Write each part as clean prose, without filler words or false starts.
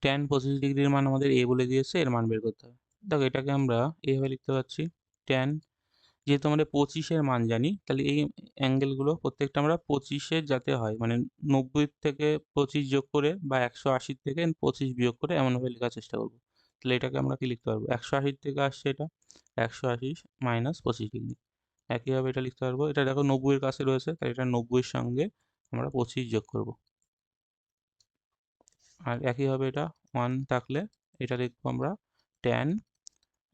tan 25 ডিগ্রির মান আমাদের a বলে দিয়েছে, এর মান বের করতে হবে। দেখো এটাকে আমরা এইভাবে লিখতে পারছি, tan, যেহেতু আমরা 25 এর মান জানি, তাহলে এই অ্যাঙ্গেলগুলো প্রত্যেকটা আমরা 25 এর যাতে হয়, মানে 90 থেকে 25 যোগ করে বা 180 থেকে 25 বিয়োগ করে এমনভাবে লেখার চেষ্টা করব। তাহলে এটাকে আমরা কি লিখতে পারবো, 180 থেকে আসছে এটা, 180 মাইনাস 25 ডিগ্রি। একইভাবে এটা লিখতে পারবো, এটা দেখো 90 এর কাছে রয়েছে, তাই এটা 90 এর সঙ্গে আমরা 25 যোগ করব। আর একইভাবে এটা 1 থাকলে এটা লিখবো আমরা tan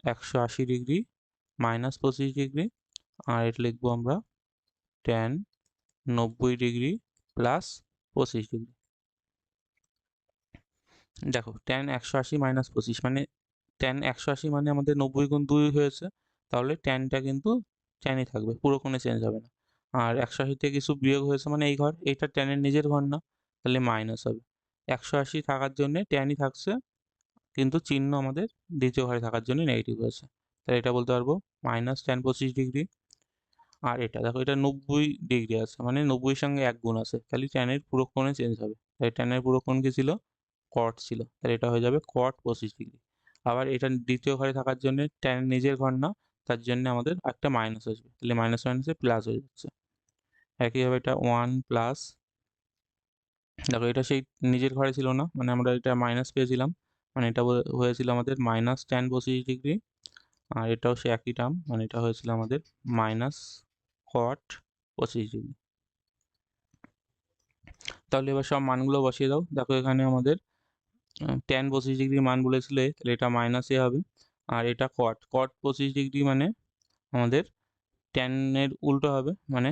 180 ডিগ্রি মাইনাস 25 ডিগ্রি, আর এটা লিখবো আমরা tan 90 ডিগ্রি প্লাস 25 ডিগ্রি। দেখো tan 180 মাইনাস 25 মানে tan 180 মানে আমাদের 90 গুণ 2 হয়েছে, তাহলে ট্যানটা কিন্তু ট্যানই থাকবে, পুরো কোণে চেঞ্জ হবে না। আর 180 থেকে কিছু বিয়োগ হয়েছে মানে এই ঘর, এইটা ট্যানের নিজের ঘর না, তাহলে মাইনাস হবে। 180 থাকার জন্য ট্যানই থাকছে, কিন্তু চিহ্ন আমাদের দ্বিতীয় ঘরে থাকার জন্য নেগেটিভ হয়েছে, তাহলে এটা বলতে পারবো মাইনাস tan 25 ডিগ্রি। আর এটা দেখো এটা 90 ডিগ্রি আছে, মানে 90 সঙ্গে 1 গুণ আছে, তাহলে ট্যানের পুরো কোণে চেঞ্জ হবে, তাই ট্যানের পুরো কোণ কি ছিল, কট ছিল, তাহলে এটা হয়ে যাবে কট 25 ডিগ্রি। আবার এটা দ্বিতীয় ঘরে থাকার জন্য ট্যানের নিজের ঘর না, তার জন্য আমাদের একটা মাইনাস আসবে, তাহলে মাইনাস মাইনাসে প্লাস হয়ে যাচ্ছে। একইভাবে এটা 1 প্লাস, দেখো এটা সেই নিজের ঘরে ছিল না, মানে আমরা এটা মাইনাস পেয়েছিলাম, মানে এটা হয়েছিল আমাদের মাইনাস tan 25 ডিগ্রি। আর এটাও সে একই টার্ম, মানে এটা হয়েছিল আমাদের মাইনাস কট 25 ডিগ্রি। তাহলে এবার সব মানগুলো বসিয়ে দাও। দেখো এখানে আমাদের tan 25 ডিগ্রি মান বলেছিলে, তাহলে এটা মাইনাস এ হবে, আর এটা কট 25 ডিগ্রি মানে আমাদের tan এর উল্টো হবে, মানে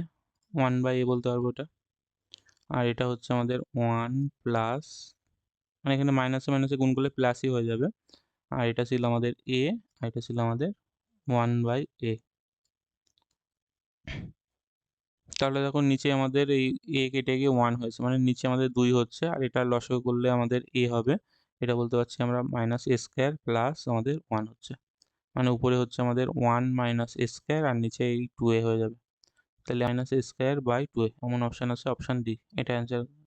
1/a বলতে পারবো এটা। আর এটা হচ্ছে আমাদের 1 প্লাস, মানে এখানে মাইনাসে মাইনাসে গুণ করলে প্লাসই হয়ে যাবে। আর এটা ছিল আমাদের a, আর এটা ছিল আমাদের 1/a। তাহলে দেখো নিচে আমাদের এই a কেটে গিয়ে 1 হয়েছে, মানে নিচে আমাদের 2 হচ্ছে, আর এটা লসাগু করলে আমাদের a হবে। এটা বলতে পারছি আমরা মাইনাস a স্কোয়ার প্লাস আমাদের 1 হচ্ছে, মানে উপরে হচ্ছে আমাদের 1 মাইনাস a স্কোয়ার, আর নিচে এই 2a হয়ে যাবে। তাহলে minus a square by 2a, এমন অপশান আছে, অপশান ডি, এটা অ্যান্সার।